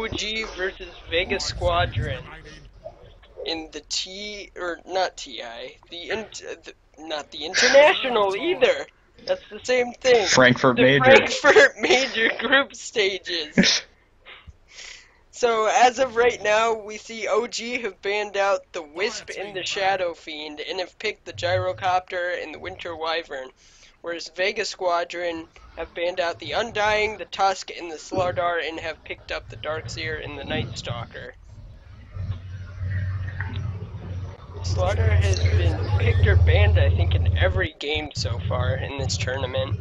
OG versus Vega Squadron in the not the international either. That's the same thing. Frankfurt the Major. Frankfurt Major group stages. So as of right now, we see OG have banned out the Wisp and the Shadow Fiend and have picked the Gyrocopter and the Winter Wyvern, whereas Vega Squadron have banned out the Undying, the Tusk, and the Slardar and have picked up the Darkseer and the Night Stalker. Slaughter has been picked or banned, I think, in every game so far in this tournament.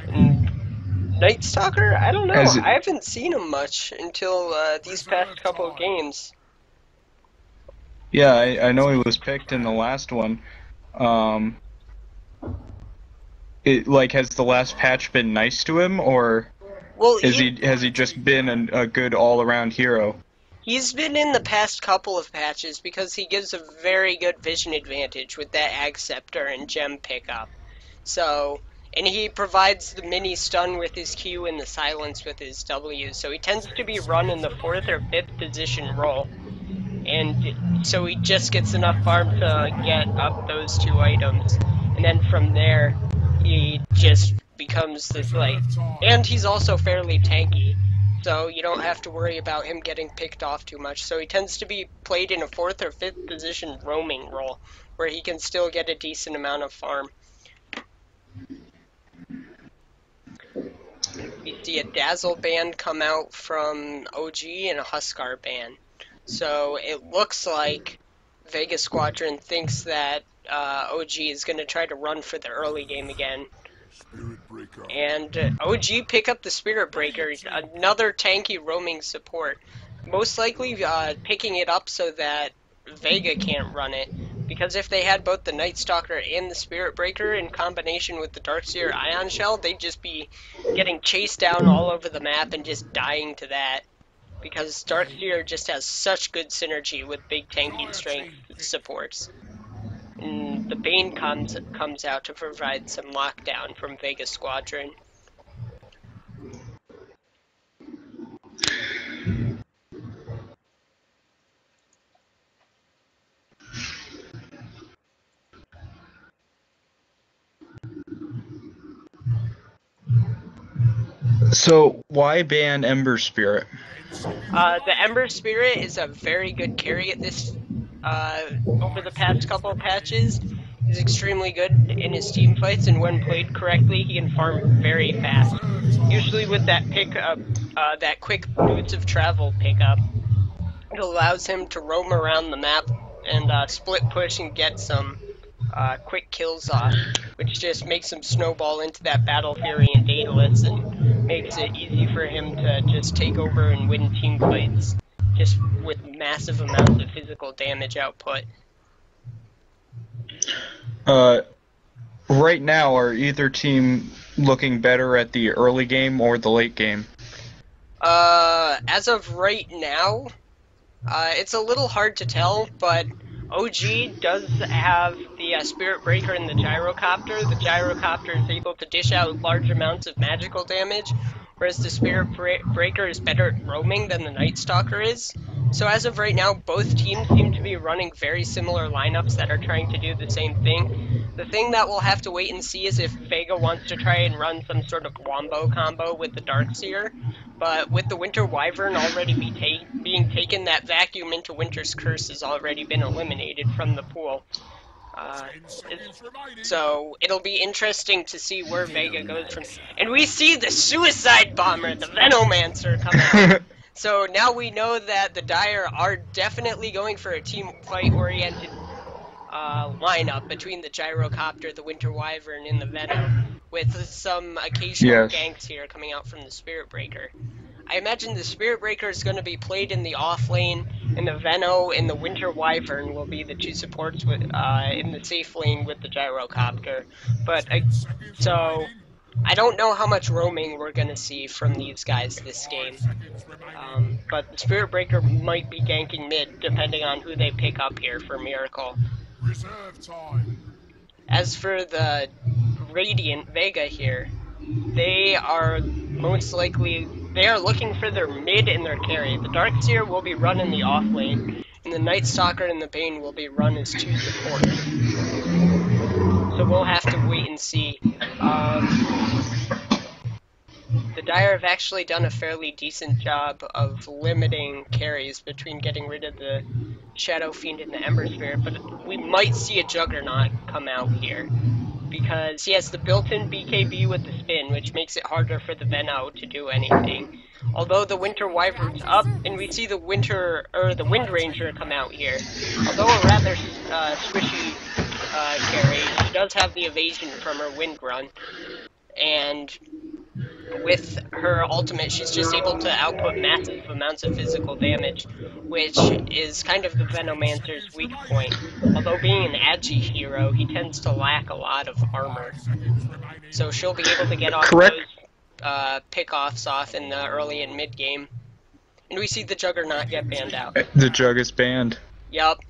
And Night Stalker? I don't know. I haven't seen him much until these past couple of games. Yeah, I know he was picked in the last one. Has the last patch been nice to him, or has he just been a good all-around hero? He's been in the past couple of patches because he gives a very good vision advantage with that Ag Scepter and Gem pickup. So, and he provides the mini stun with his Q and the silence with his W, so he tends to be run in the 4th or 5th position role. And so he just gets enough farm to get up those 2 items. And then from there, he just becomes this, and he's also fairly tanky. So you don't have to worry about him getting picked off too much. So he tends to be played in a 4th or 5th position roaming role, where he can still get a decent amount of farm. We see a Dazzle ban come out from OG and a Huskar ban. So it looks like Vega Squadron thinks that OG is going to try to run for the early game again. And OG pick up the Spirit Breaker, another tanky roaming support. Most likely picking it up so that Vega can't run it. Because if they had both the Night Stalker and the Spirit Breaker in combination with the Darkseer Ion Shell, they'd just be getting chased down all over the map and just dying to that. Because Darkseer just has such good synergy with big tanky strength supports. And the Bane comes out to provide some lockdown from Vega Squadron. So why ban Ember Spirit? The Ember Spirit is a very good carry at this over the past couple of patches. He's extremely good in his team fights, and when played correctly, he can farm very fast. Usually with that pickup, that quick Boots of Travel pickup, it allows him to roam around the map and split push and get some quick kills off, which just makes him snowball into that Battle Fury and Daedalus and makes it easy for him to just take over and win team fights, just with massive amounts of physical damage output. Right now, are either team looking better at the early game or the late game? As of right now, it's a little hard to tell, but OG does have the Spirit Breaker and the Gyrocopter. The Gyrocopter is able to dish out large amounts of magical damage, whereas the Spirit Breaker is better at roaming than the Night Stalker is. So as of right now, both teams seem to be running very similar lineups that are trying to do the same thing. The thing that we'll have to wait and see is if Vega wants to try and run some sort of wombo combo with the Darkseer. But with the Winter Wyvern already being taken, that vacuum into Winter's Curse has already been eliminated from the pool. So it'll be interesting to see where Vega goes from. And we see the Suicide Bomber, the Venomancer, come out. So now we know that the Dire are definitely going for a team fight-oriented lineup between the Gyrocopter, the Winter Wyvern, and the Venom, with some occasional ganks here coming out from the Spirit Breaker. I imagine the Spirit Breaker is going to be played in the off lane, and the Veno and the Winter Wyvern will be the two supports with in the safe lane with the Gyrocopter. But so I don't know how much roaming we're going to see from these guys this game. But the Spirit Breaker might be ganking mid, depending on who they pick up here for Miracle. As for the Radiant Vega here, they are most likely they are looking for their mid and their carry. The Darkseer will be run in the off lane, and the Night Stalker and the Bane will be run as 2 supports. So we'll have to wait and see. The Dire have actually done a fairly decent job of limiting carries between getting rid of the Shadow Fiend and the Ember Spirit, but we might see a Juggernaut come out here, because he has the built-in BKB with the spin, which makes it harder for the Venno to do anything. Although the Winter Wyvern's up, and we see the Wind Ranger come out here. Although a rather squishy carry, she does have the evasion from her Wind Run, and with her ultimate, she's just able to output massive amounts of physical damage, which is kind of the Venomancer's weak point. Although being an Agi hero, he tends to lack a lot of armor. So she'll be able to get off those pick-offs off in the early and mid-game. And we see the Juggernaut get banned out. The Jug is banned. Yup.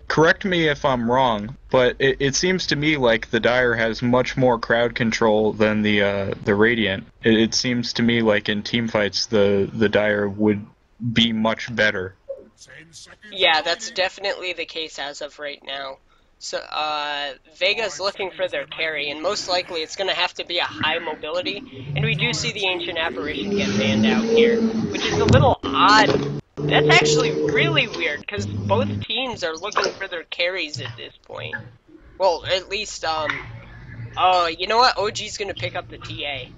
Correct me if I'm wrong, but it seems to me like the Dire has much more crowd control than the Radiant. It seems to me like in teamfights the Dire would be much better. Yeah, that's definitely the case as of right now. So, Vega's looking for their carry, and most likely it's going to have to be a high mobility, and we do see the Ancient Apparition get banned out here, which is a little odd. That's actually really weird, because both teams are looking for their carries at this point. Well, at least, you know what? OG's going to pick up the TA.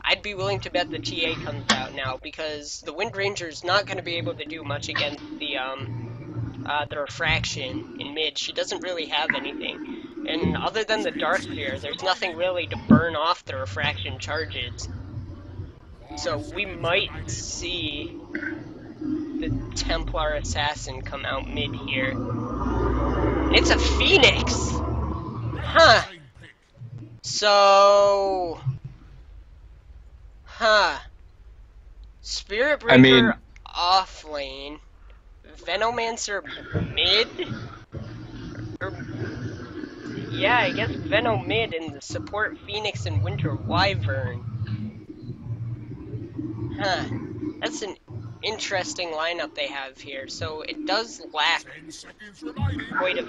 I'd be willing to bet the TA comes out now, because the Wind Ranger's not going to be able to do much against the Refraction in mid. She doesn't really have anything. And other than the Darkseer, there's nothing really to burn off the Refraction charges. So we might see the Templar Assassin come out mid here. It's a Phoenix! Huh. So... Huh. Spirit Breaker off lane. Venomancer mid? Yeah, I guess Veno mid and the support Phoenix and Winter Wyvern. Huh. That's an interesting lineup they have here. So it does lack quite a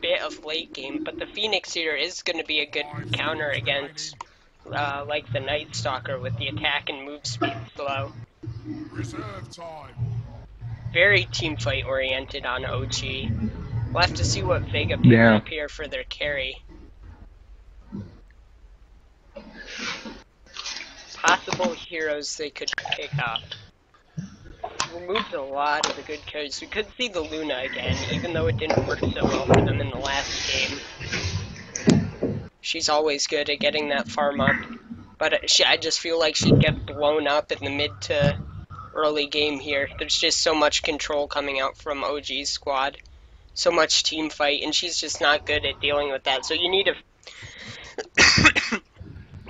bit of late game, but the Phoenix here is going to be a good counter against like the Night Stalker with the attack and move speed slow. Very teamfight oriented on OG. We'll have to see what Vega picks up here for their carry. Possible heroes they could pick up. Removed a lot of the good carries. We could see the Luna again, even though it didn't work so well for them in the last game. She's always good at getting that farm up, but I just feel like she'd get blown up in the mid to early game here. There's just so much control coming out from OG's squad. So much team fight, and she's just not good at dealing with that. So you need a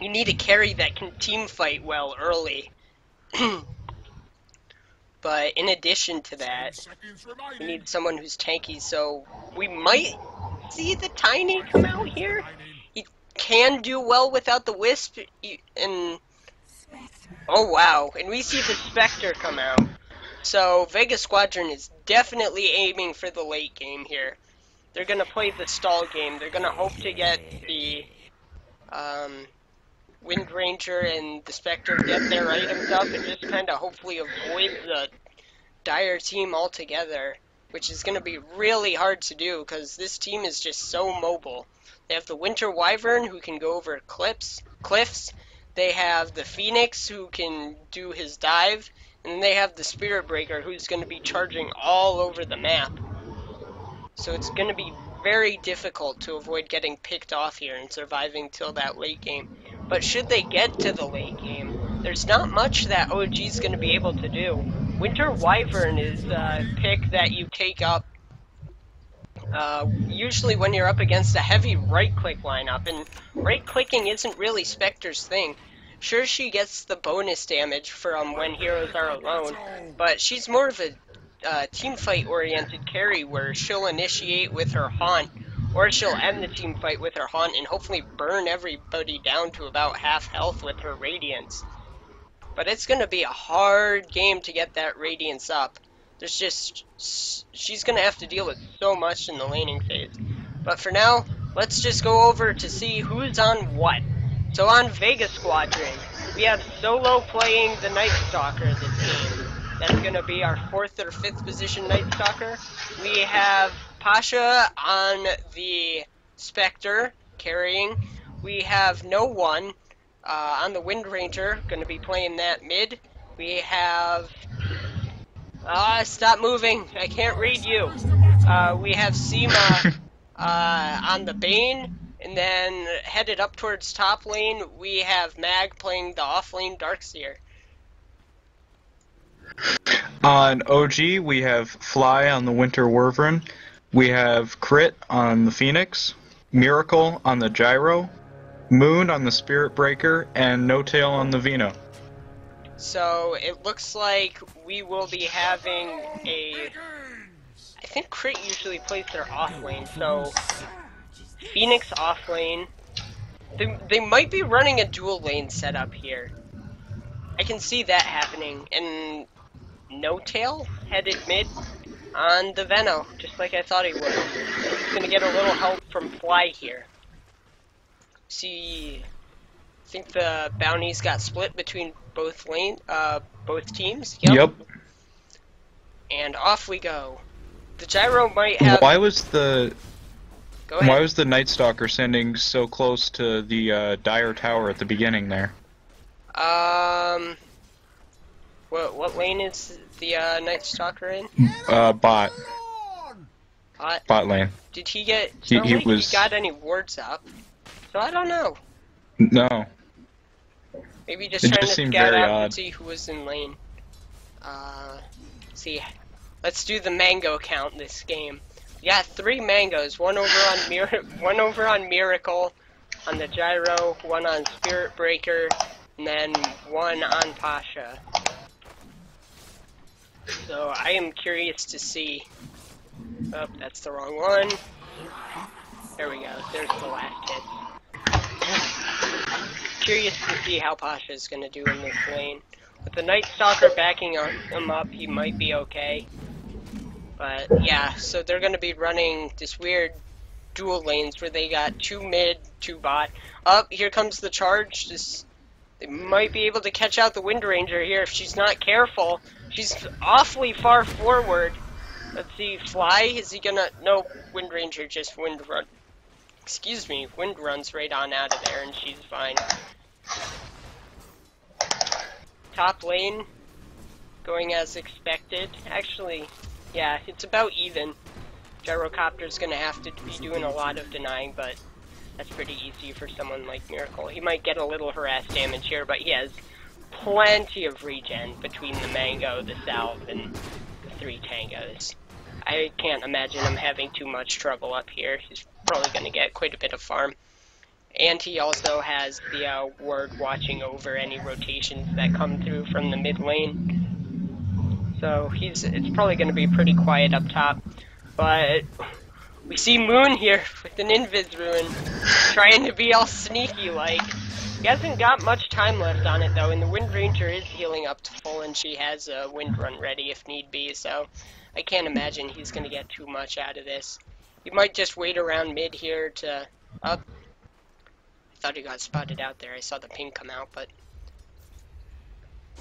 you need a carry that can team fight well early. But in addition to that, you need someone who's tanky, so we might see the Tiny come out here. He can do well without the Wisp, and oh wow, and we see the Spectre come out. So Vega Squadron is definitely aiming for the late game here. They're going to play the stall game. They're going to hope to get the Wind Ranger and the Spectre get their items up and just kind of hopefully avoid the Dire team altogether, which is going to be really hard to do because this team is just so mobile. They have the Winter Wyvern who can go over cliffs. They have the Phoenix who can do his dive. And then they have the Spirit Breaker who's going to be charging all over the map. So it's going to be very difficult to avoid getting picked off here and surviving till that late game. But should they get to the late game, there's not much that OG's going to be able to do. Winter Wyvern is a pick that you take up usually when you're up against a heavy right-click lineup. And right-clicking isn't really Spectre's thing. Sure, she gets the bonus damage from when heroes are alone, but she's more of a teamfight-oriented carry where she'll initiate with her Haunt, or she'll end the teamfight with her Haunt and hopefully burn everybody down to about half health with her Radiance. But it's going to be a hard game to get that Radiance up. There's just... she's going to have to deal with so much in the laning phase. But for now, let's just go over to see who's on what. So on Vega Squadron, we have Solo playing the Night Stalker this game. That's going to be our 4th or 5th position Night Stalker. We have Pasha on the Spectre carrying. We have No One on the Wind Ranger, going to be playing that mid. We have... stop moving. I can't read you. We have Seema on the Bane. And then headed up towards top lane, we have Mag playing the off lane Darkseer. On OG, we have Fly on the Winter Wyvern. We have Crit on the Phoenix, Miracle on the Gyro, Moon on the Spirit Breaker, and No Tail on the Vino. So it looks like we will be having a... I think Crit usually plays their off lane, so... Phoenix off lane. They might be running a dual lane setup here. I can see that happening. And No Tail headed mid on the Veno, just like I thought he would. He's gonna get a little help from Fly here. See, I think the bounties got split between both teams. Yep. And off we go. The Gyro might have... Why was the Go Night Stalker standing so close to the Dire Tower at the beginning there? What lane is the Night Stalker in? Bot. Bot lane. Did he get... He he got any wards up. So I don't know. No. Maybe just It trying just to seemed scout very out odd. and see who was in lane. See. Let's do the mango count this game. We got 3 mangoes, one over on Miracle, on the Gyro, one on Spirit Breaker, and then one on Pasha. So I am curious to see. Oh, that's the wrong one. There we go. There's the last hit. Curious to see how Pasha is going to do in this lane. With the Night Stalker backing him up, he might be okay. But yeah, so they're going to be running this weird dual lanes where they got 2 mid, 2 bot. Up, here comes the charge. They might be able to catch out the Wind Ranger here if she's not careful. She's awfully far forward. Let's see, Fly, is he gonna... No, Wind Ranger just wind runs right on out of there and she's fine. Top lane, going as expected. Actually, yeah, it's about even. Gyrocopter's gonna have to be doing a lot of denying, but that's pretty easy for someone like Miracle. He might get a little harass damage here, but he has plenty of regen between the Mango, the Salve, and the 3 Tangos. I can't imagine him having too much trouble up here. He's probably going to get quite a bit of farm. And he also has the ward watching over any rotations that come through from the mid lane. So it's probably going to be pretty quiet up top. But we see Moon here with an Invis Ruin, trying to be all sneaky-like. He hasn't got much time left on it, though, and the Wind Ranger is healing up to full, and she has a Wind Run ready if need be, so I can't imagine he's going to get too much out of this. He might just wait around mid here to up. I thought he got spotted out there. I saw the ping come out, but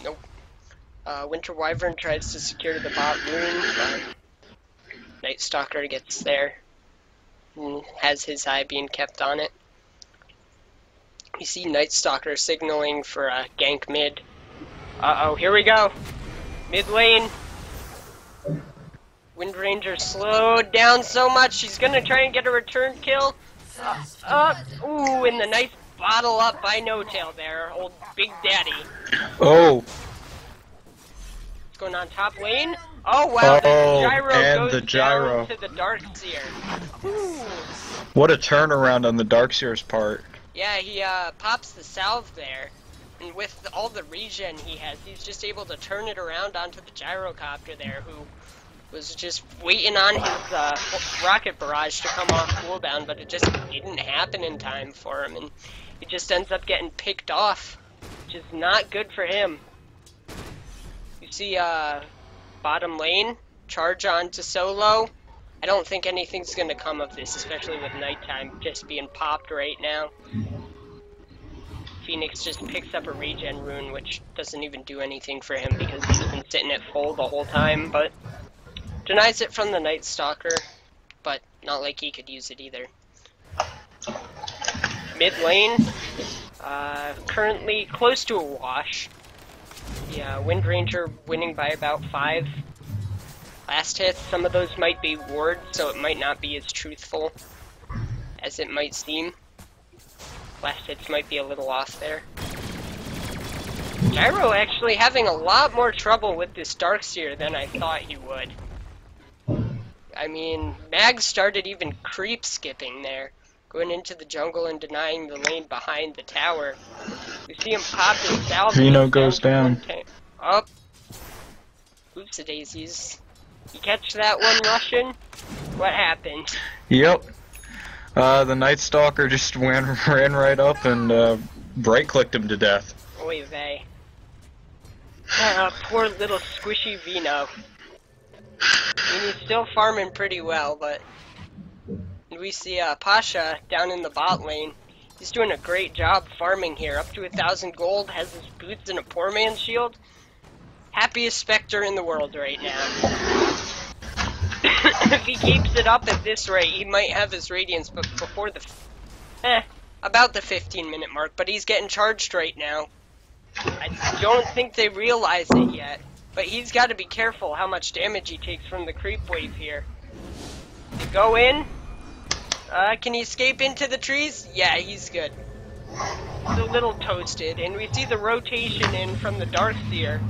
nope. Winter Wyvern tries to secure the bot Rune, but Night Stalker gets there and has his eye being kept on it. You see Night Stalker signaling for a gank mid. Uh-oh, here we go. Mid lane. Wind Ranger slowed down so much, she's gonna try and get a return kill. Ooh, and the nice bottle up by No Tail there, old Big Daddy. Oh. What's going on top lane? Oh wow, the gyro and goes the gyro. down to the Darkseer. Ooh. What a turnaround on the Darkseer's part. Yeah, he pops the salve there, and with all the regen he has, he's just able to turn it around onto the gyrocopter there, who was just waiting on his rocket barrage to come off cooldown, but it just didn't happen in time for him, and he just ends up getting picked off, which is not good for him. see bottom lane charge on to solo. I don't think anything's gonna come of this, especially with nighttime just being popped right now. Phoenix just picks up a regen rune, which doesn't even do anything for him because he's been sitting at full the whole time, but denies it from the Night Stalker, but not like he could use it either. Mid lane, currently close to a wash. Yeah, Wind Ranger winning by about 5. Last hits, some of those might be wards, so it might not be as truthful as it might seem. Last hits might be a little off there. Gyro actually having a lot more trouble with this Darkseer than I thought he would. I mean, Mag started even creep skipping there, going into the jungle and denying the lane behind the tower. We see him pop his salve. Vino goes down. Up. Oops, the daisies. You catch that one, Russian? What happened? Yep. The Night Stalker just ran right up and right-clicked him to death. Oy vey. Poor little squishy Vino. I mean, he's still farming pretty well, but we see Pasha down in the bot lane. He's doing a great job farming here. Up to 1,000 gold, has his boots and a poor man's shield. Happiest Spectre in the world right now. If he keeps it up at this rate, he might have his Radiance but before the... about the 15-minute mark, but he's getting charged right now. I don't think they realize it yet, but he's got to be careful how much damage he takes from the creep wave here. To go in, can he escape into the trees? Yeah, he's good. He's a little toasted, and we see the rotation in from the Darkseer.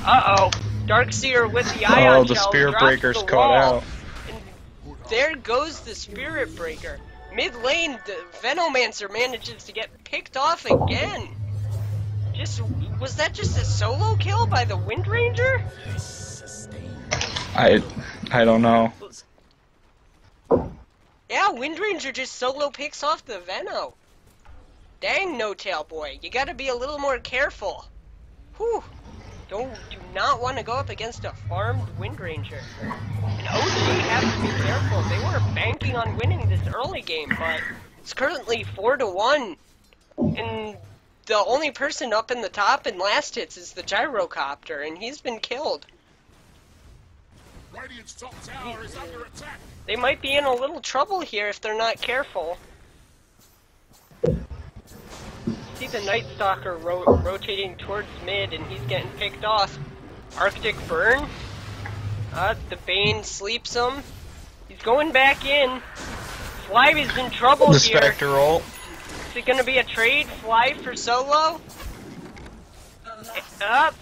Uh-oh, Darkseer with the Ion Oh, the Shell Spirit drops Breaker's the caught wall. out. And there goes the Spirit Breaker. Mid lane, the Venomancer manages to get picked off again. Was that just a solo kill by the Wind Ranger? I don't know. Yeah, Wind Ranger just solo picks off the Veno. Dang, No Tail Boy, you gotta be a little more careful. Whew. Do not want to go up against a farmed Wind Ranger. And OG have to be careful. They were banking on winning this early game, but it's currently 4-1. And the only person up in the top in last hits is the Gyrocopter, and he's been killed. Radiant's top tower is under attack. They might be in a little trouble here if they're not careful. See the Night Stalker rotating towards mid, and he's getting picked off. Arctic Burn. The Bane sleeps him. He's going back in. Fly is in trouble The here. Spectre ult. Is it gonna be a trade? Fly for solo? Up.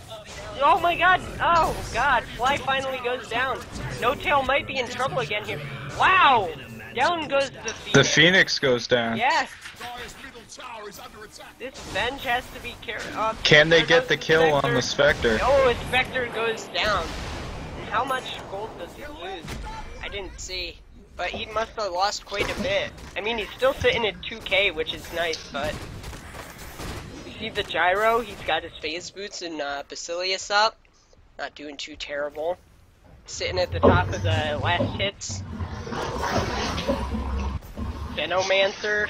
Oh my god! Oh god! Fly finally goes down. No Tail might be in trouble again here. Wow! Down goes the Phoenix. The Phoenix goes down. Yes! Dire's middle tower is under attack. This Venge has to be careful. Can they get the kill on the Spectre? Oh, his Spectre goes down. And how much gold does he lose? I didn't see. But he must have lost quite a bit. I mean, he's still sitting at 2k, which is nice, but... You see the Gyro? He's got his phase boots and Basilius up. Not doing too terrible. Sitting at the top of the last hits. Venomancer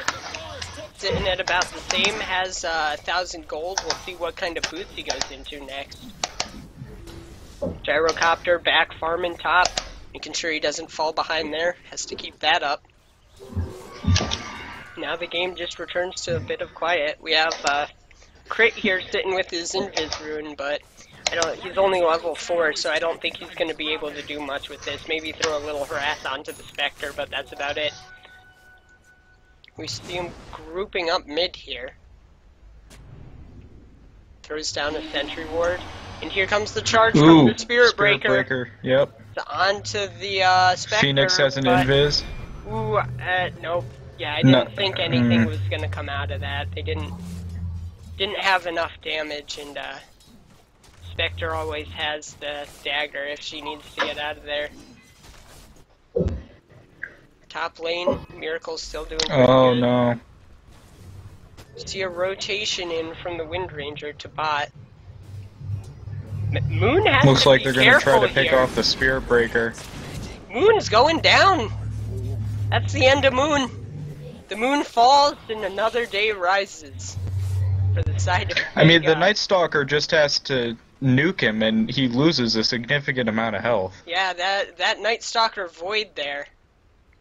sitting at about the same, has 1,000 gold. We'll see what kind of boots he goes into next. Gyrocopter back farming top, making sure he doesn't fall behind there. Has to keep that up. Now the game just returns to a bit of quiet. We have Crit here sitting with his Invis rune, but he's only level 4, so I don't think he's going to be able to do much with this. Maybe throw a little harass onto the Spectre, but that's about it. We see him grouping up mid here. Throws down a sentry ward. And here comes the charge from the Spirit Breaker. Yep. Onto the Spectre. Phoenix has an invis. Ooh, nope. Yeah, I didn't think anything was gonna come out of that. They didn't have enough damage, and Spectre always has the dagger if she needs to get out of there. Top lane, Miracle's still doing pretty good. No. See a rotation in from the Wind Ranger to bot. Moon has Looks to like be they're gonna try to careful pick here. off the Spirit Breaker. Moon's going down. That's the end of Moon. The moon falls and another day rises for the side of Vega. I mean, the Night Stalker just has to nuke him, and he loses a significant amount of health. Yeah, that Night Stalker Void there,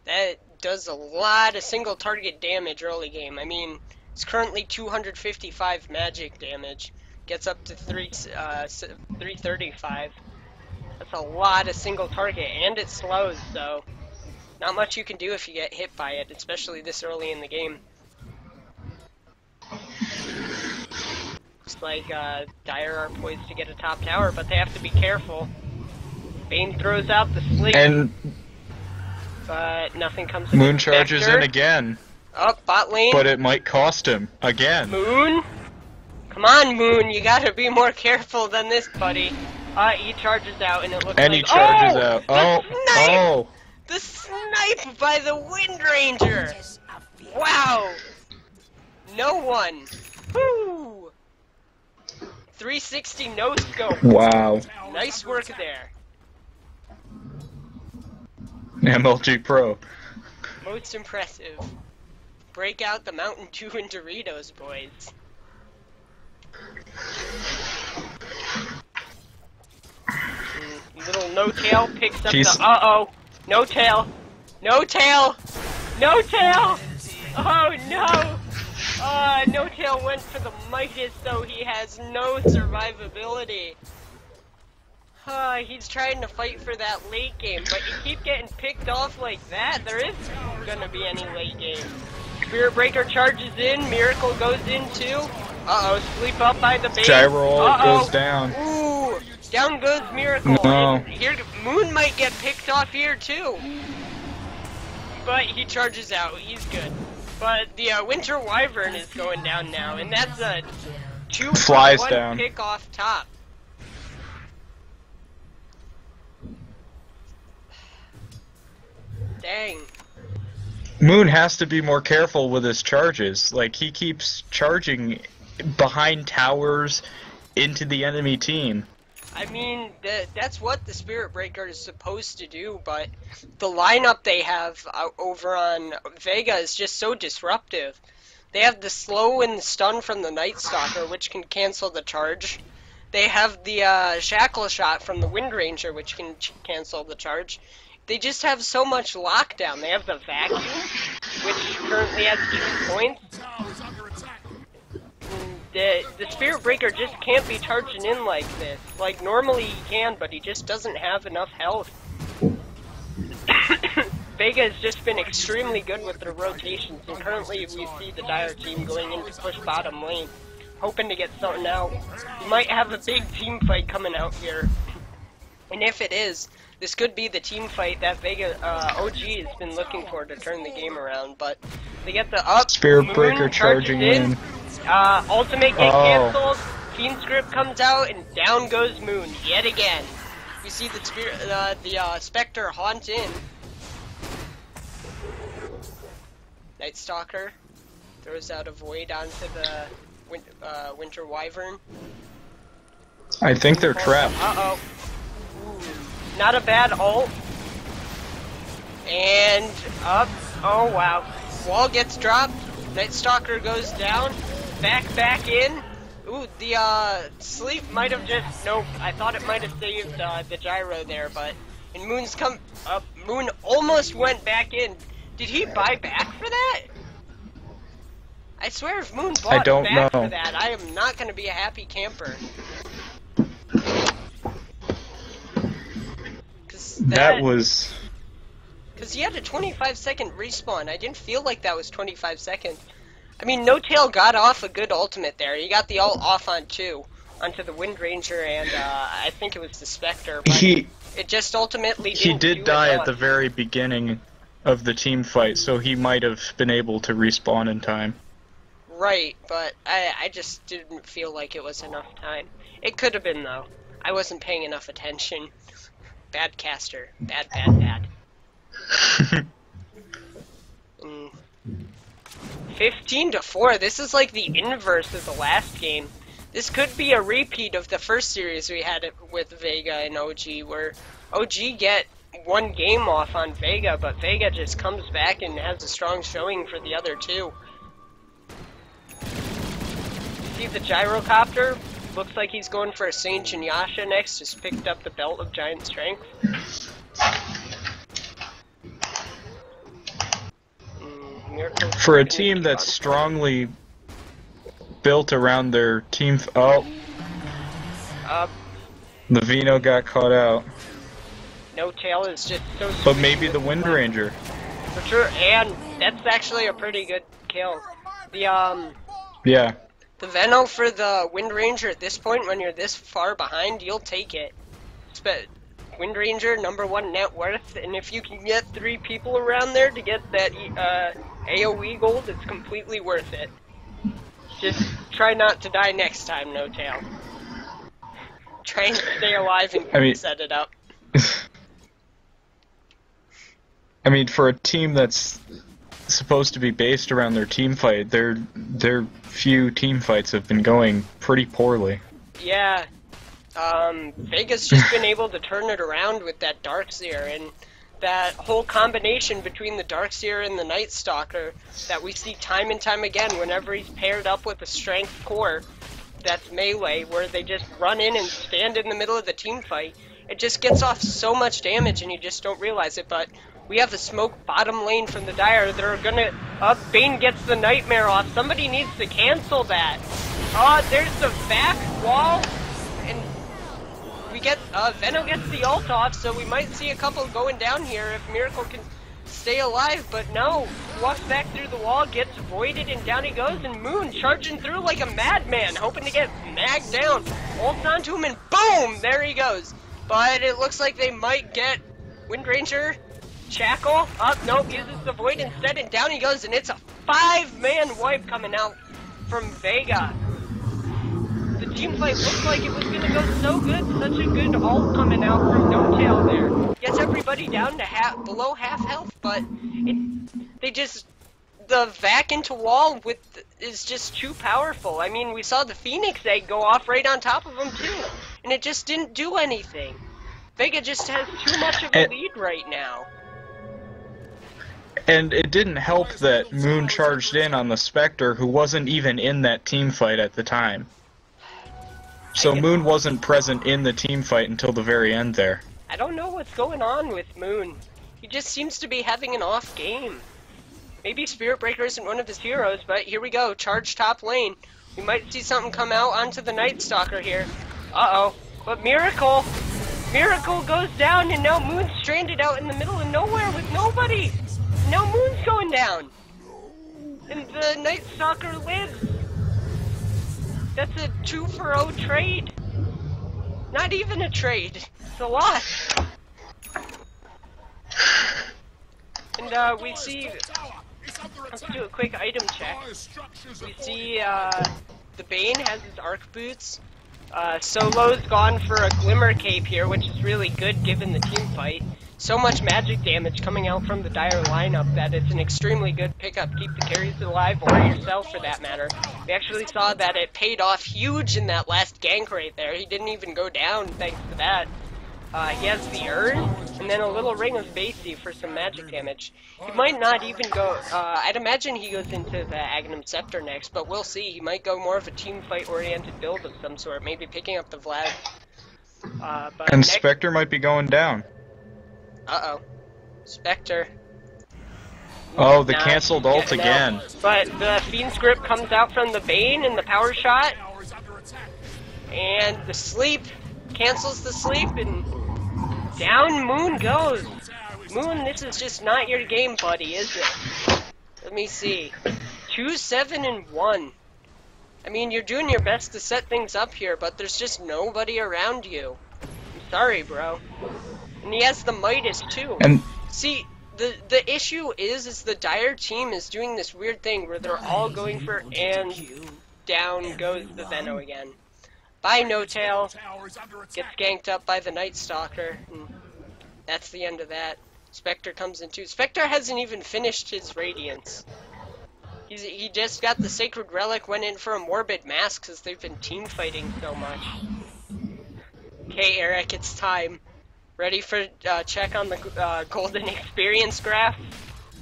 that does a lot of single target damage early game. I mean, it's currently 255 magic damage, gets up to 335. That's a lot of single target, and it slows, so not much you can do if you get hit by it, especially this early in the game. Looks like Dire are poised to get a top tower, but they have to be careful. Bane throws out the sleep, And but nothing comes of Moon it. charges Vector, in again, up bot lane. but it might cost him again. Moon? Come on, Moon, you gotta be more careful than this, buddy. He charges out, and it looks And like... he charges oh! out. The Oh, snipe! oh! The snipe by the Wind Ranger! Wow! No one! Woo! 360 no scope. Wow. Nice work there. MLG Pro. Most impressive. Break out the Mountain Dew and Doritos, boys. Little No Tail picks up He's- the... Uh-oh! No Tail! No Tail! No Tail! Oh no! No Tail went for the Midas, so he has no survivability. He's trying to fight for that late game, but you keep getting picked off like that, there isn't gonna be any late game. Spirit Breaker charges in, Miracle goes in too. Uh-oh, sleep up by the base. Gyro goes down. Ooh, down goes Miracle. No. And here, Moon might get picked off here too. But he charges out, he's good. But the Winter Wyvern is going down now, and that's a 2-for-1 down. pick off top. Dang. Moon has to be more careful with his charges. Like, he keeps charging behind towers into the enemy team. I mean, that's what the Spirit Breaker is supposed to do, but the lineup they have over on Vega is just so disruptive. They have the slow and the stun from the Night Stalker, which can cancel the charge. They have the Shackle Shot from the Wind Ranger, which can cancel the charge. They just have so much lockdown. They have the Vacuum, which currently has 2 points. Tower is under attack. The Spirit Breaker just can't be charging in like this. Like, normally he can, but he just doesn't have enough health. Vega has just been extremely good with their rotations, and currently we see the Dire team going in to push bottom lane, hoping to get something out. We might have a big team fight coming out here. And if it is, this could be the team fight that Vega OG has been looking for to turn the game around, but they get the up. Spirit Moon Breaker charges charging in. Ultimate get Oh. cancelled, Fiend Script comes out, and down goes Moon yet again. We see the Spectre haunt in. Night Stalker throws out a Void onto the Winter Wyvern. I think they're trapped. Uh-oh. Not a bad ult. And up. Oh, wow. Wall gets dropped. Night Stalker goes down. Back in. Ooh, the sleep might have just... Nope, I thought it might have saved the gyro there, but... And Moon's come up. Moon almost went back in. Did he buy back for that? I swear if Moon bought don't back know. for that, I am not going to be a happy camper. That was... Because he had a 25-second respawn. I didn't feel like that was 25 seconds. I mean, No Tail got off a good ultimate there. He got the ult off on 2. Onto the Wind Ranger and I think it was the Spectre. But it just ultimately He didn't did do die enough. at the very beginning of the team fight, so he might have been able to respawn in time. Right, but I just didn't feel like it was enough time. It could have been, though. I wasn't paying enough attention. Bad caster. Bad. 15-4. This is like the inverse of the last game. This could be a repeat of the first series we had with Vega and OG, where OG get one game off on Vega, but Vega just comes back and has a strong showing for the other two. See the gyrocopter? Looks like he's going for a Saint and Yasha next, just picked up the belt of giant strength. For a team that's strongly built around their team. Oh. The Vino got caught out. No Tail is just so sweet. But maybe the Wind Ranger. For sure, and that's actually a pretty good kill. The Yeah. The Veno for the Wind Ranger at this point, when you're this far behind, you'll take it. Wind Ranger, #1 net worth, and if you can get 3 people around there to get that AoE gold, it's completely worth it. Just try not to die next time, No Tail. Try and stay alive and set it up. I mean, for a team that's supposed to be based around their team fight, their few team fights have been going pretty poorly. Yeah. Vega's just been able to turn it around with that Darkseer, and that whole combination between the Darkseer and the Night Stalker that we see time and time again whenever he's paired up with a strength core that's melee, where they just run in and stand in the middle of the team fight. It just gets off so much damage and you just don't realize it, but we have the smoke bottom lane from the Dire. They're gonna... Bane gets the Nightmare off. Somebody needs to cancel that. There's the back wall, and we get... Veno gets the ult off, so we might see a couple going down here if Miracle can stay alive, but no. He walks back through the wall, gets voided, and down he goes, and Moon charging through like a madman, hoping to get magged down. Ults onto him, and boom! There he goes. But it looks like they might get Wind Ranger... Shackle, nope, uses the Void instead, and down he goes, and it's a 5-man wipe coming out from Vega. The team fight looked like it was gonna go so good, such a good ult coming out from No Tail there. Gets everybody down to below half health, but the vac into wall is just too powerful. I mean, we saw the Phoenix Egg go off right on top of him too, and it just didn't do anything. Vega just has too much of a lead right now. And it didn't help that Moon charged in on the Spectre, who wasn't even in that team fight at the time. So Moon wasn't present in the team fight until the very end there. I don't know what's going on with Moon. He just seems to be having an off game. Maybe Spirit Breaker isn't one of his heroes, but here we go. Charge top lane. We might see something come out onto the Night Stalker here. Uh-oh. But Miracle goes down, and now Moon's stranded out in the middle of nowhere with nobody. Now Moon's going down, and the Night Stalker lives. That's a 2-for-0 trade. Not even a trade. It's a loss. And we see. Let's do a quick item check. We see the Bane has his arc boots. Solo's gone for a Glimmer Cape here, which is really good given the team fight. So much magic damage coming out from the Dire lineup that it's an extremely good pickup. Keep the carries alive, or yourself for that matter. We actually saw that it paid off huge in that last gank right there. He didn't even go down thanks to that. He has the Urn, and then a little Ring of Basie for some magic damage. He might not even go, I'd imagine he goes into the Agnum Scepter next, but we'll see. He might go more of a team fight oriented build of some sort, maybe picking up the Vlad. And Spectre might be going down. Uh-oh. Spectre. Oh, the cancelled ult again. But the Fiend's Grip comes out from the Bane and the Power Shot. And the Sleep cancels the Sleep, and down Moon goes. Moon, this is just not your game, buddy, is it? Let me see. 2-7-1. I mean, you're doing your best to set things up here, but there's just nobody around you. I'm sorry, bro. And he has the Midas too. And see, the issue is the Dire team is doing this weird thing where they're all going for, and down goes the Veno again. Bye, No Tail. Gets ganked up by the Night Stalker, and that's the end of that. Spectre comes in too. Spectre hasn't even finished his Radiance. He just got the Sacred Relic, went in for a Morbid Mask because they've been team fighting so much. Okay, Eric, it's time. Ready for check on the Golden Experience graph?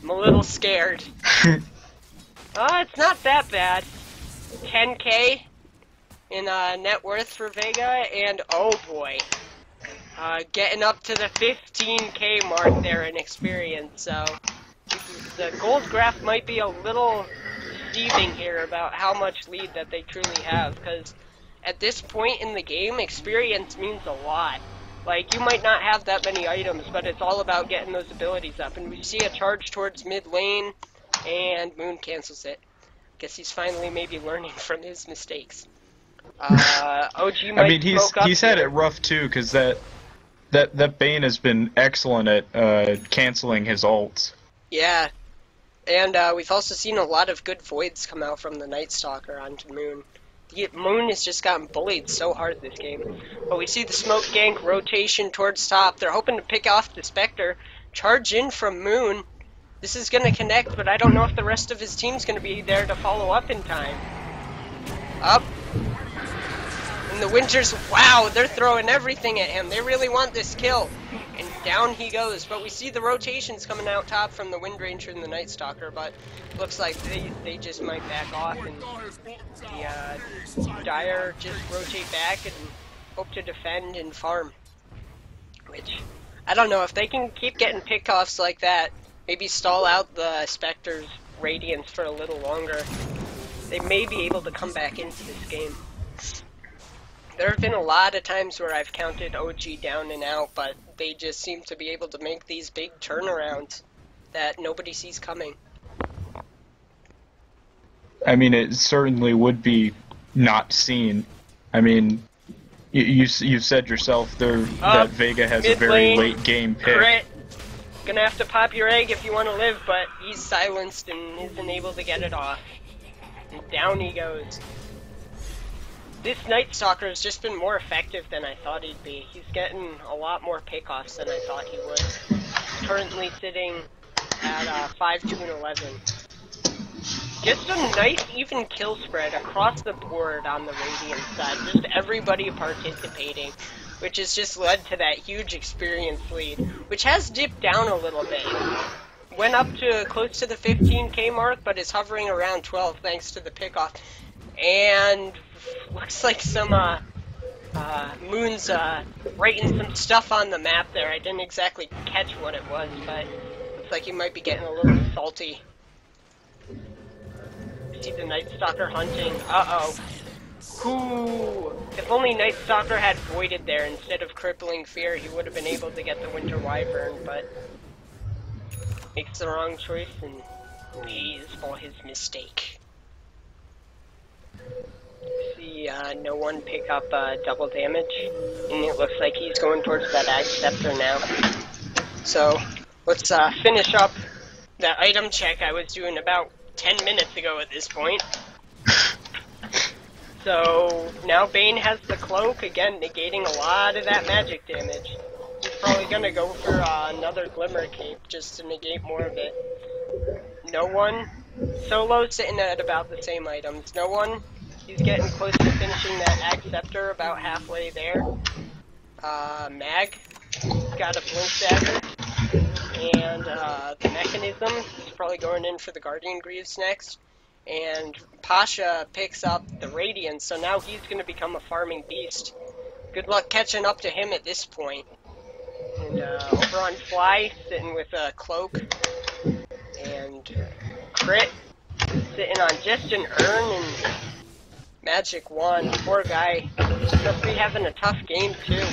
I'm a little scared. It's not that bad. 10K in net worth for Vega, and oh boy. Getting up to the 15K mark there in experience, so the gold graph might be a little deceiving here about how much lead that they truly have, because at this point in the game, experience means a lot. Like, you might not have that many items, but it's all about getting those abilities up, and we see a charge towards mid lane, and Moon cancels it. Guess he's finally maybe learning from his mistakes. OG might I mean, he's had it rough too, because that Bane has been excellent at canceling his ults. Yeah, and we've also seen a lot of good voids come out from the Night Stalker onto Moon. Moon has just gotten bullied so hard this game. But we see the smoke gank rotation towards top. They're hoping to pick off the Spectre. Charge in from Moon. This is going to connect, but I don't know if the rest of his team's going to be there to follow up in time. Up. And the Winters, wow, they're throwing everything at him. They really want this kill. And down he goes. But we see the rotations coming out top from the Wind Ranger and the Night Stalker, but looks like they just might back off, and the Dire just rotate back and hope to defend and farm. Which, I don't know, if they can keep getting pickoffs like that, maybe stall out the Spectre's Radiance for a little longer, they may be able to come back into this game. There have been a lot of times where I've counted OG down and out, but they just seem to be able to make these big turnarounds that nobody sees coming. I mean, it certainly would be not seen. I mean, you said yourself there that Vega has a very late game pick. Crit. Gonna have to pop your egg if you want to live, but he's silenced and isn't able to get it off. And down he goes. This Night Stalker has just been more effective than I thought he'd be. He's getting a lot more pickoffs than I thought he would. He's currently sitting at 5-2 and 11. Just a nice even kill spread across the board on the Radiant side. Just everybody participating, which has just led to that huge experience lead, which has dipped down a little bit. Went up to close to the 15K mark, but is hovering around 12 thanks to the pickoff. And looks like some Moon's writing some stuff on the map there. I didn't exactly catch what it was, but looks like he might be getting a little salty. See the Night Stalker hunting. Uh-oh. If only Night Stalker had voided there instead of Crippling Fear, he would have been able to get the Winter Wyvern, but makes the wrong choice and pays for his mistake. See no one pick up double damage, and it looks like he's going towards that Ag Scepter now. So let's finish up that item check I was doing about 10 minutes ago at this point. So now Bane has the cloak, again negating a lot of that magic damage. He's probably gonna go for another Glimmer Cape just to negate more of it. No one. Solo sitting at about the same items. No one. He's getting close to finishing that Ag Scepter, about halfway there. Mag got a Blink Dagger. And the Mechanism is probably going in for the Guardian Greaves next. And Pasha picks up the Radiance, so now he's going to become a farming beast. Good luck catching up to him at this point. And over on Fly, sitting with a Cloak. And Crit, sitting on just an Urn and Magic Wand. Poor guy. Must be having a tough game too.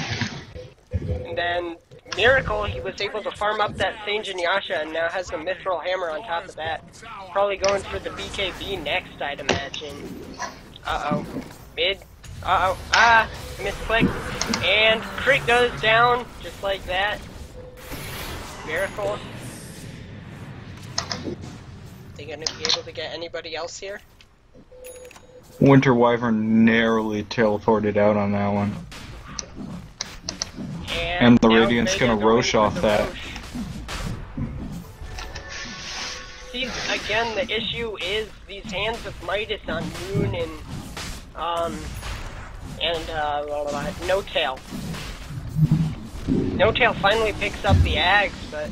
And then Miracle, he was able to farm up that Sage and Yasha and now has the Mithril Hammer on top of that. Probably going for the BKB next, I'd imagine. Uh-oh. Mid. Uh-oh. Ah! Misclick. And Crit goes down, just like that. Miracle. They gonna be able to get anybody else here? Winter Wyvern narrowly teleported out on that one. And the Radiant's gonna Roche off that. See, again, the issue is these hands of Midas on Moon and No Tail. No Tail finally picks up the axe, but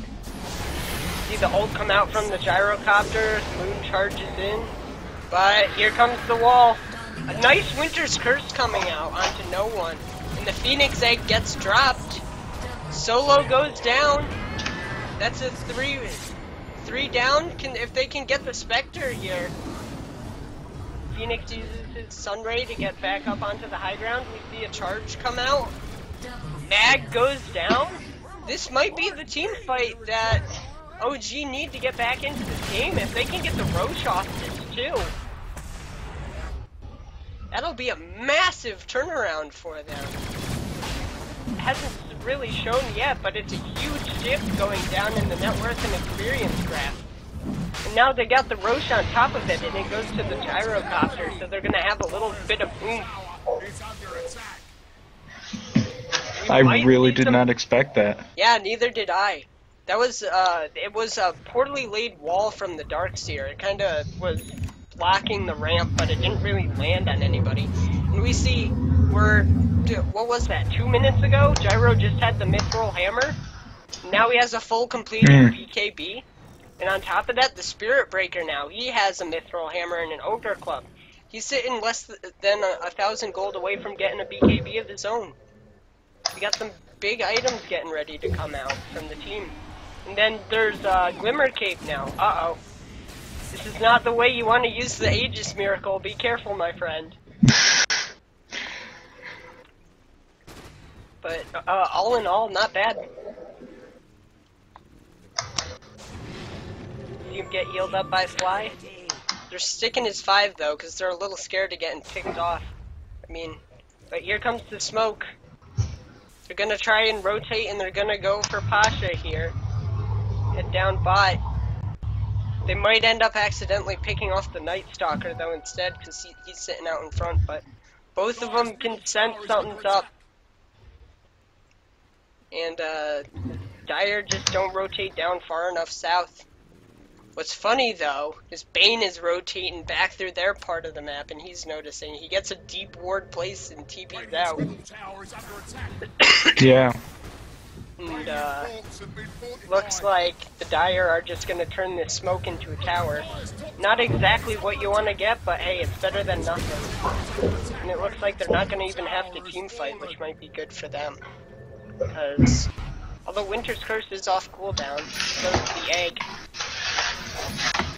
see the ult come out from the gyrocopter. Moon charges in, but here comes the wall. A nice Winter's Curse coming out onto no one, and the Phoenix Egg gets dropped. Solo goes down. That's a three down. If they can get the Spectre here. Phoenix uses his Sunray to get back up onto the high ground. We see a charge come out. Mag goes down. This might be the team fight that OG need to get back into this game. If they can get the Roche off this too, that'll be a massive turnaround for them. It hasn't really shown yet, but it's a huge shift going down in the net worth and experience graph. And now they got the Roche on top of it, and it goes to the gyrocopter, so they're gonna have a little bit of oomph. It's under attack. I really did not expect that. Yeah, neither did I. That was, it was a poorly laid wall from the Darkseer. It kinda was blocking the ramp, but it didn't really land on anybody. And we see, what was that, 2 minutes ago? Gyro just had the Mithril Hammer. Now he has a full completed BKB. And on top of that, the Spirit Breaker now. He has a Mithril Hammer and an Ogre Club. He's sitting less than 1,000 gold away from getting a BKB of his own. We got some big items getting ready to come out from the team. And then there's Glimmer Cape now. Uh-oh. This is not the way you want to use the Aegis Miracle. Be careful, my friend. But all in all, not bad. See him get healed up by Fly. They're sticking his 5 though, because they're a little scared of getting picked off. I mean, but here comes the smoke. They're gonna try and rotate, and they're gonna go for Pasha here. Head down bot. They might end up accidentally picking off the Night Stalker though instead, because he's sitting out in front. But both of them can sense something's up. And Dire just don't rotate down far enough south. What's funny though is Bane is rotating back through their part of the map, and he's noticing. He gets a deep ward place and TP's out. Tower is under attack. Yeah. And looks like the Dire are just gonna turn this smoke into a tower. Not exactly what you want to get, but hey, it's better than nothing. And it looks like they're not gonna even have to team fight, which might be good for them. Because although Winter's Curse is off cooldown, so is the egg.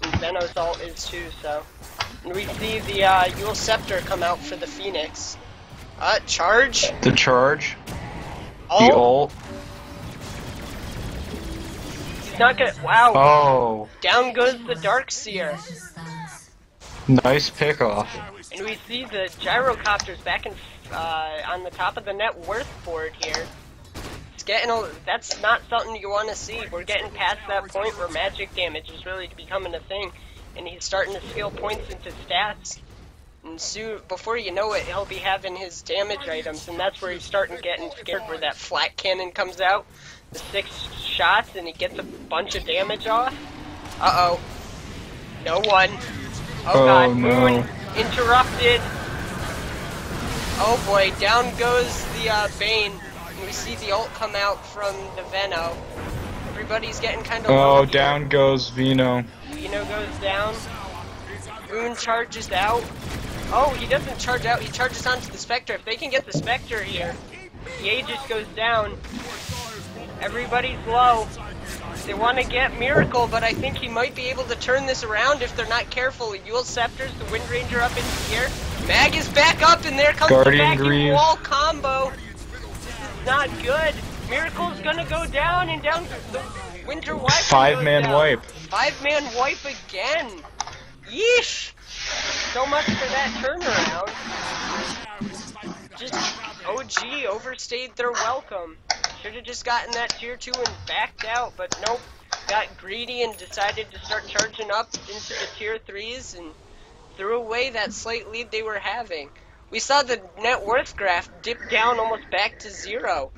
And Zeno's ult is too, so. And we see the Yule Scepter come out for the Phoenix. Charge? The charge. Ult? The ult. He's not gonna. Wow. Oh. Down goes the Darkseer. Nice pickoff. And we see the gyrocopters back in, on the top of the net worth board here. It's getting that's not something you want to see. We're getting past that point where magic damage is really becoming a thing, and he's starting to scale points into stats. And soon, before you know it, he'll be having his damage items, and that's where he's starting getting scared. Where that flat cannon comes out, the 6 shots, and he gets a bunch of damage off. Uh-oh. No one. Oh god, no. Moon interrupted. Oh boy, down goes the Bane. And we see the ult come out from the Veno. Everybody's getting kind of low Oh, here. down goes Vino. Vino goes down. Moon charges out. Oh, he doesn't charge out, he charges onto the Spectre. If they can get the Spectre here, the Aegis goes down. Everybody's low. They want to get Miracle, but I think he might be able to turn this around if they're not careful. Yule Scepters, the Wind Ranger up in the air. Mag is back up, and there comes Guardian the vacuum Greaves. wall combo. Not good. Miracle's gonna go down, and down the Winter Wipe. 5-man wipe. 5-man wipe again. Yeesh. So much for that turnaround. Just OG overstayed their welcome. Should have just gotten that tier 2 and backed out, but nope. Got greedy and decided to start charging up into the tier 3s and threw away that slight lead they were having. We saw the net worth graph dip down almost back to 0.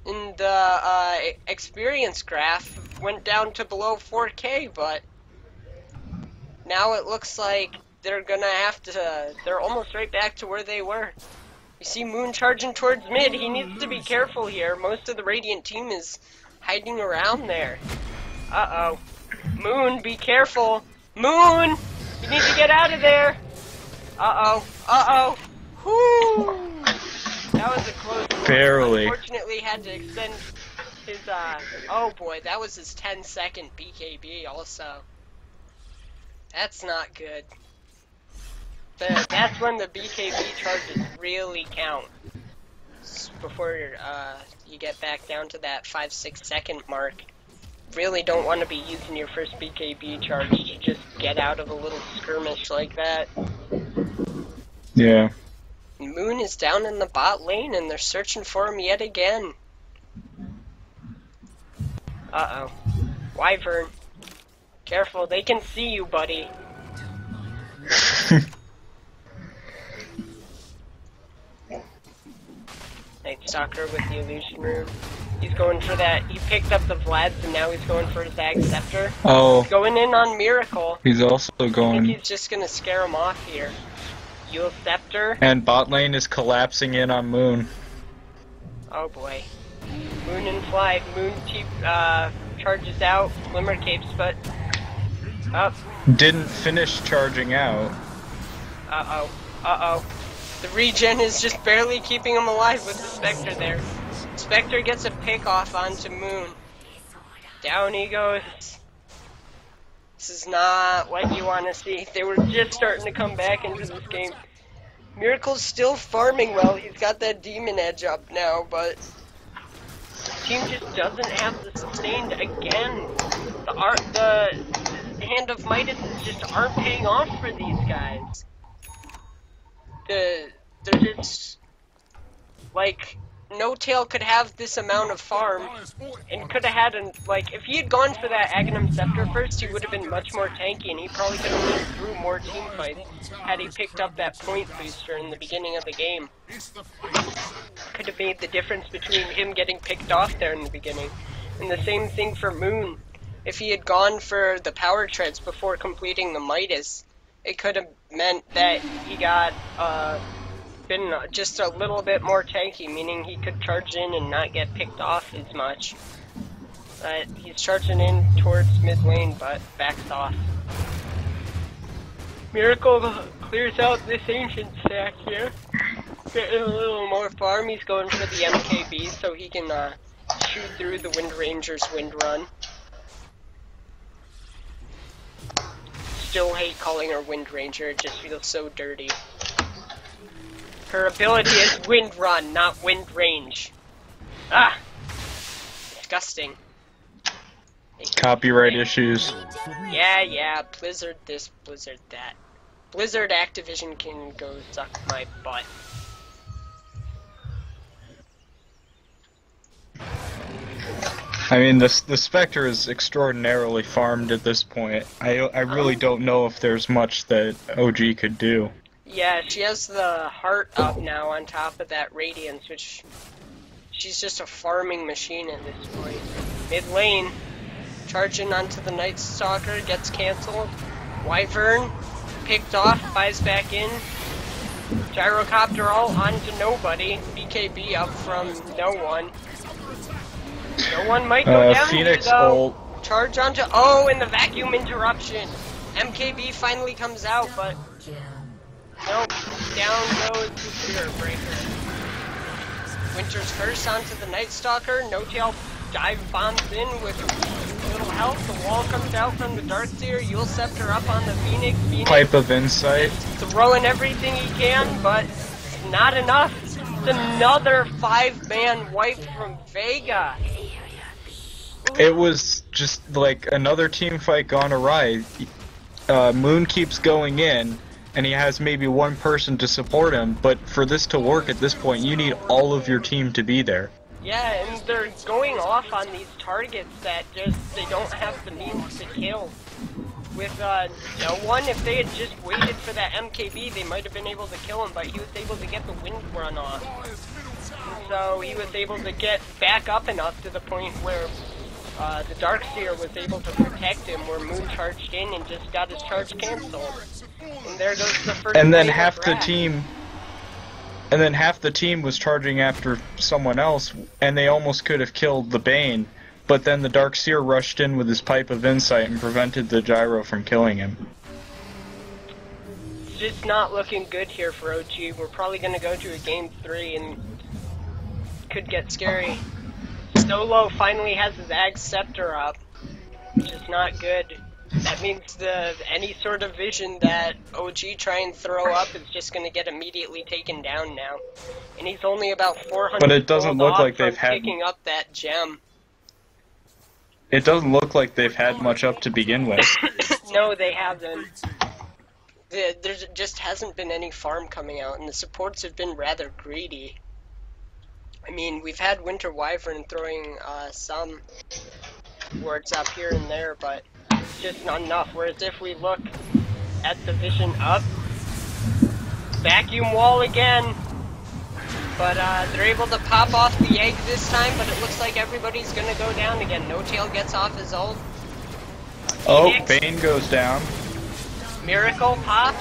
And the experience graph went down to below 4K, but now it looks like they're gonna have to, they're almost right back to where they were. You see Moon charging towards mid. He needs to be careful here. Most of the Radiant team is hiding around there. Uh-oh. Moon, be careful. Moon! You need to get out of there. Uh-oh. Uh-oh. Whoo! That was a close one. Barely. Unfortunately, had to extend his, oh boy, that was his 10-second BKB also. That's not good. That's when the BKB charges really count. Before you get back down to that 5-6 second mark. Really don't want to be using your first BKB charge to just get out of a little skirmish like that. Yeah. Moon is down in the bot lane and they're searching for him yet again. Uh-oh. Wyvern. Careful, they can see you, buddy. Night Stalker with the illusion rune. He's going for that. He picked up the Vlad's and now he's going for his Zag Scepter. Oh. He's going in on Miracle. He's also I think going. he's just gonna scare him off here. Yule Scepter. And bot lane is collapsing in on Moon. Oh boy. Moon and Fly. Moon charges out. Glimmer Capes, but up. Didn't finish charging out. Uh-oh. Uh-oh. The regen is just barely keeping him alive with the Spectre there. Spectre gets a pick off onto Moon. Down he goes. This is not what you want to see. They were just starting to come back into this game. Miracle's still farming well. He's got that demon edge up now, but the team just doesn't have the sustained again. The Hand of Midas just aren't paying off for these guys. They're just like No Tail could have this amount of farm and could have had if he had gone for that Aghanim Scepter first, he would have been much more tanky and he probably could have moved through more team fights had he picked up that point booster in the beginning of the game. Could have made the difference between him getting picked off there in the beginning. And the same thing for Moon. If he had gone for the power treads before completing the Midas, it could have meant that he got been just a little bit more tanky, meaning he could charge in and not get picked off as much. But he's charging in towards mid lane, but backs off. Miracle clears out this ancient stack here. Getting a little more farm. He's going for the MKB so he can shoot through the Wind Ranger's Wind Run. Still hate calling her Wind Ranger, it just feels so dirty. Her ability is Wind Run, not Wind Range. Ah! Disgusting. Copyright issues. Yeah, Blizzard this, Blizzard that. Blizzard Activision can go suck my butt. I mean, the Spectre is extraordinarily farmed at this point. I really don't know if there's much that OG could do. Yeah, she has the heart up now on top of that Radiance, which she's just a farming machine at this point. Mid lane, charging onto the Night Stalker, gets cancelled. Wyvern, picked off, buys back in. Gyrocopter all onto nobody. BKB up from no one. No one might go down Phoenix here, though. ult. Charge onto... Oh, and the vacuum interruption. MKB finally comes out, but... Nope. Down goes the Spirit Breaker. Winter's Curse onto the Night Stalker. No Tail dive bombs in with little health. The wall comes out from the Darkseer. Yule Scepter up on the Phoenix. Pipe of Insight. Throwing everything he can, but not enough. It's another 5-man wipe from Vega. It was just like another team fight gone awry. Moon keeps going in, and he has maybe one person to support him, but for this to work at this point, you need all of your team to be there. Yeah, and they're going off on these targets that they don't have the means to kill. With no one, if they had just waited for that MKB, they might have been able to kill him, but he was able to get the wind run off. And so he was able to get back up enough to the point where the Darkseer was able to protect him where Moon charged in and just got his charge canceled. And there goes the first And then wave half of the wrath. team, was charging after someone else, and they almost could have killed the Bane. But then the Darkseer rushed in with his Pipe of Insight and prevented the Gyro from killing him. It's just not looking good here for OG. We're probably going to go to a game 3 and could get scary. Solo finally has his Ag Scepter up, which is not good. That means any sort of vision that OG try and throw up is just going to get immediately taken down now. And he's only about 400 But it doesn't gold look off like from they've had- picking up that gem. It doesn't look like they've had much up to begin with. No, they haven't. There just hasn't been any farm coming out, and the supports have been rather greedy. I mean, we've had Winter Wyvern throwing some wards up here and there, but it's just not enough. Whereas if we look at the vision up, vacuum wall again. But they're able to pop off the egg this time, but it looks like everybody's gonna go down again. No Tail gets off his ult. Oh, Phoenix. Bane goes down. Miracle pop.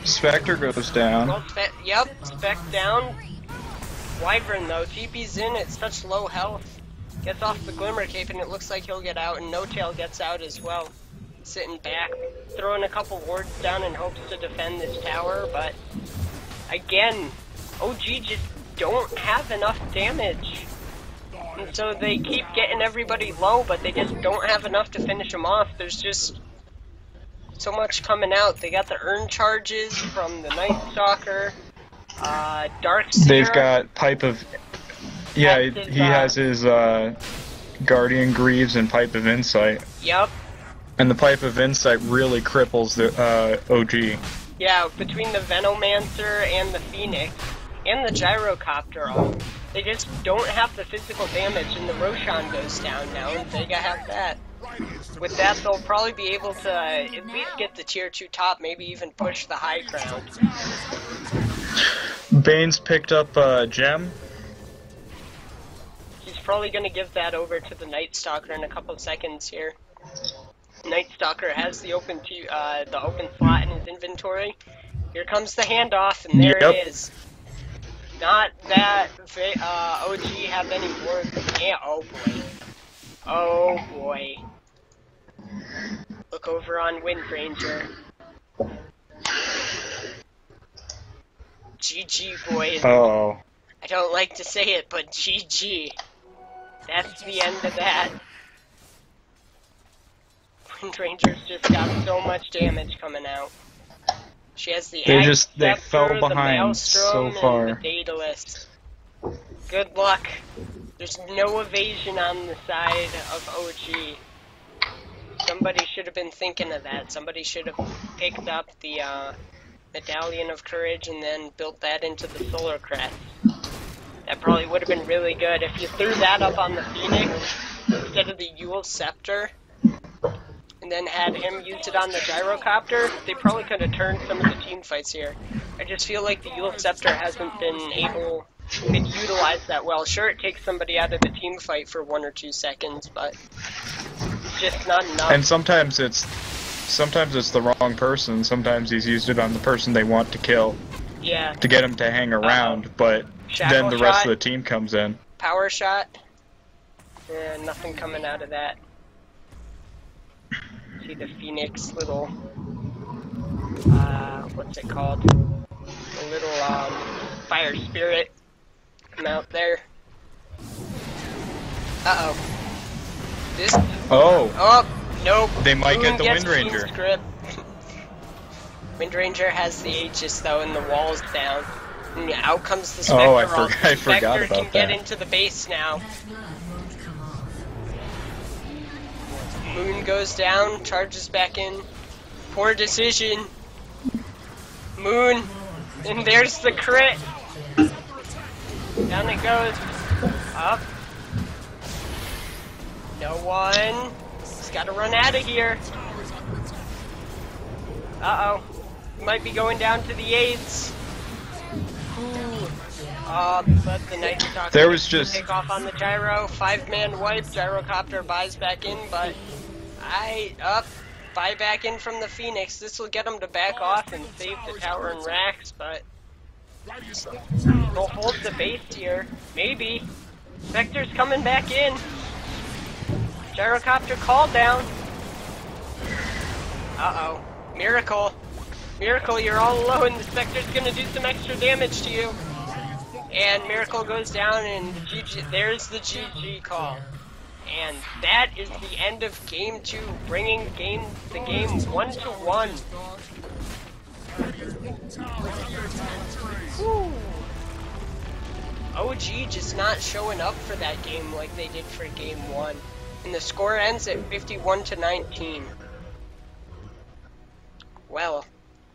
Spectre goes down. Well, yep, Spec down. Wyvern though, TP's in at such low health. Gets off the Glimmer Cape and it looks like he'll get out, and No Tail gets out as well. Sitting back, throwing a couple wards down in hopes to defend this tower, but again, OG just don't have enough damage. And so they keep getting everybody low, but they just don't have enough to finish them off. There's just so much coming out. They got the urn charges from the Night Stalker, Darkseer. They've got Pipe of... Yeah, That's his, he has his Guardian Greaves and Pipe of Insight. Yep. And the Pipe of Insight really cripples the OG. Yeah, between the Venomancer and the Phoenix and the Gyrocopter, they just don't have the physical damage, and the Roshan goes down now, and Vega have that. With that, they'll probably be able to at least get the tier 2 top, maybe even push the high ground. Bane's picked up a gem. He's probably going to give that over to the Night Stalker in a couple seconds here. Night Stalker has the open slot in his inventory. Here comes the handoff, and there Yep. it is. Not that OG have any more. Yeah, oh boy. Oh boy. Look over on Wind Ranger. GG, boys. Oh. I don't like to say it, but GG. That's the end of that. Wind Ranger's just got so much damage coming out. She has the They Scepter, fell the behind Maelstrom, so far. and the Daedalus. Good luck. There's no evasion on the side of OG. Somebody should have been thinking of that. Somebody should have picked up the Medallion of Courage and then built that into the Solar Crest. That probably would have been really good. If you threw that up on the Phoenix instead of the Yule Scepter, and then had him use it on the Gyrocopter, they probably could have turned some of the team fights here. I just feel like the Yule Scepter hasn't been utilized that well. Sure, it takes somebody out of the team fight for 1 or 2 seconds, but it's just not enough. And sometimes it's the wrong person. Sometimes he's used it on the person they want to kill Yeah. to get him to hang around, but then the rest of the team comes in. Power shot. Yeah, nothing coming out of that. See the Phoenix little, what's it called? A little, fire spirit come out there. Uh-oh. This, Oh, nope. they might Moon get the gets Wind Ranger. Fiend's grip. Wind Ranger has the Aegis though, and the wall's down. And out comes the Spectre. Oh, I ult. forgot Spectre about can get that. into the base now. Moon goes down, charges back in. Poor decision. Moon, and there's the crit. Down it goes. Up. No one. He's got to run out of here. Uh-oh. Might be going down to the aids. Ooh. But the Night Stalker There was just take off on the gyro. 5-man wipe. Gyrocopter buys back in, but buy back in from the Phoenix. This will get him to back off and save the tower and racks, but he'll hold the base here. Maybe. Spectre's coming back in. Gyrocopter call down. Uh-oh. Miracle. Miracle, you're all alone. The Spectre's gonna do some extra damage to you. And Miracle goes down, and there's the GG call. And that is the end of Game 2, bringing the game 1-1. Woo. OG just not showing up for that game like they did for Game 1. And the score ends at 51-19. Well,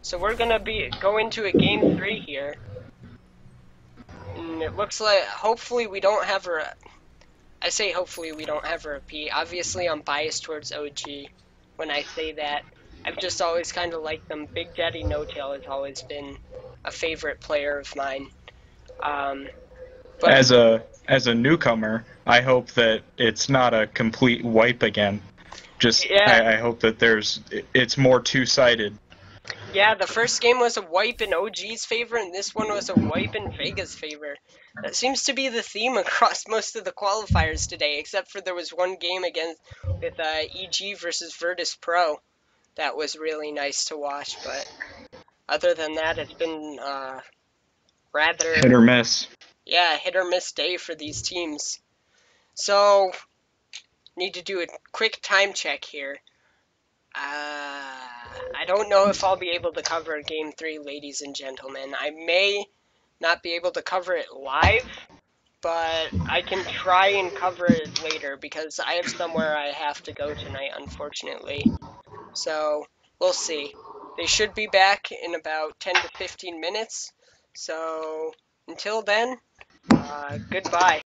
so we're gonna go into a Game 3 here. And it looks like, hopefully we don't have I say hopefully we don't have a repeat. Obviously I'm biased towards OG when I say that. I've just always kind of liked them. Big Daddy No Tail has always been a favorite player of mine. But as a newcomer, I hope that it's not a complete wipe again. Just yeah. I hope that it's more two-sided. Yeah, the first game was a wipe in OG's favor, and this one was a wipe in Vega's favor. That seems to be the theme across most of the qualifiers today, except for there was one game with EG versus Virtus Pro that was really nice to watch, but other than that, it's been rather Hit or miss. Yeah, hit or miss day for these teams. So, need to do a quick time check here. I don't know if I'll be able to cover Game 3, ladies and gentlemen. I may not be able to cover it live, but I can try and cover it later because I have somewhere I have to go tonight, unfortunately. So, we'll see. They should be back in about 10 to 15 minutes. So, until then, goodbye.